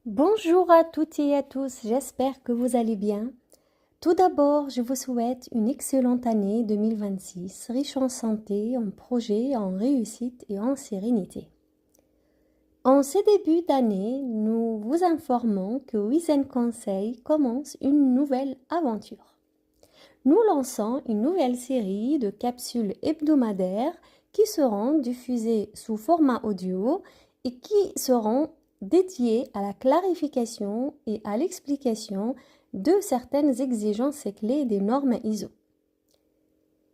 Bonjour à toutes et à tous, j'espère que vous allez bien. Tout d'abord, je vous souhaite une excellente année 2026, riche en santé, en projets, en réussite et en sérénité. En ce début d'année, nous vous informons que Wizen Conseil commence une nouvelle aventure. Nous lançons une nouvelle série de capsules hebdomadaires qui seront diffusées sous format audio et qui seront dédiées à la clarification et à l'explication de certaines exigences clés des normes ISO.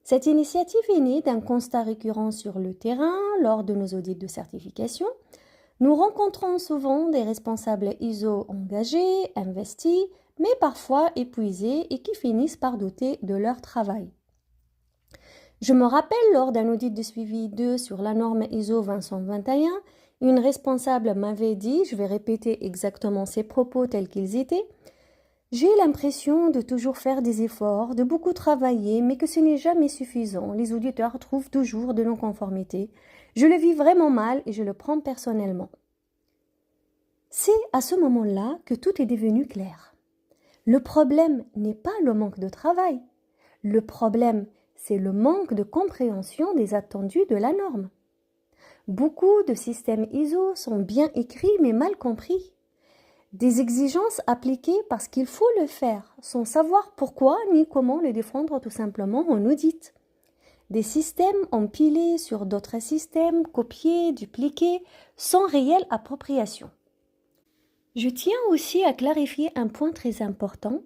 Cette initiative est née d'un constat récurrent sur le terrain lors de nos audits de certification. Nous rencontrons souvent des responsables ISO engagés, investis, mais parfois épuisés et qui finissent par douter de leur travail. Je me rappelle lors d'un audit de suivi 2 sur la norme ISO 20121, une responsable m'avait dit, je vais répéter exactement ses propos tels qu'ils étaient, « J'ai l'impression de toujours faire des efforts, de beaucoup travailler, mais que ce n'est jamais suffisant. Les auditeurs trouvent toujours de non-conformités. Je le vis vraiment mal et je le prends personnellement. » C'est à ce moment-là que tout est devenu clair. Le problème n'est pas le manque de travail. Le problème, c'est le manque de compréhension des attendus de la norme. Beaucoup de systèmes ISO sont bien écrits mais mal compris. Des exigences appliquées parce qu'il faut le faire, sans savoir pourquoi ni comment le défendre tout simplement en audit. Des systèmes empilés sur d'autres systèmes, copiés, dupliqués, sans réelle appropriation. Je tiens aussi à clarifier un point très important.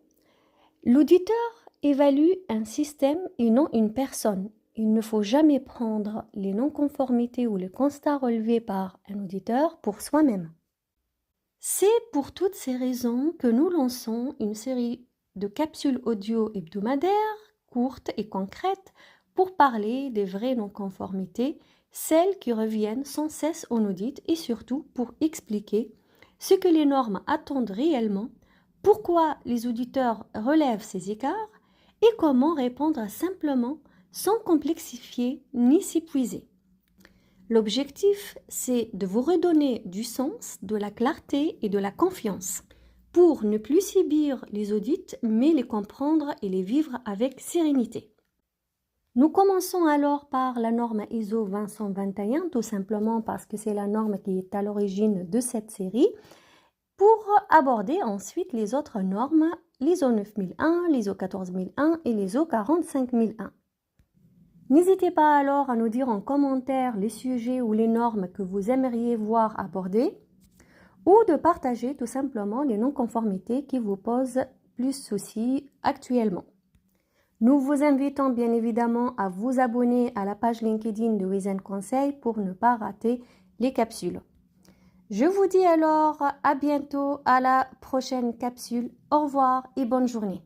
L'auditeur évalue un système et non une personne. Il ne faut jamais prendre les non-conformités ou les constats relevés par un auditeur pour soi-même. C'est pour toutes ces raisons que nous lançons une série de capsules audio hebdomadaires, courtes et concrètes, pour parler des vraies non-conformités, celles qui reviennent sans cesse en audit et surtout pour expliquer ce que les normes attendent réellement, pourquoi les auditeurs relèvent ces écarts et comment répondre simplement sans complexifier ni s'épuiser. L'objectif, c'est de vous redonner du sens, de la clarté et de la confiance pour ne plus subir les audits, mais les comprendre et les vivre avec sérénité. Nous commençons alors par la norme ISO 20121, tout simplement parce que c'est la norme qui est à l'origine de cette série, pour aborder ensuite les autres normes, l'ISO 9001, l'ISO 14001 et l'ISO 45001. N'hésitez pas alors à nous dire en commentaire les sujets ou les normes que vous aimeriez voir abordés ou de partager tout simplement les non-conformités qui vous posent plus soucis actuellement. Nous vous invitons bien évidemment à vous abonner à la page LinkedIn de Wizen Conseil pour ne pas rater les capsules. Je vous dis alors à bientôt à la prochaine capsule. Au revoir et bonne journée.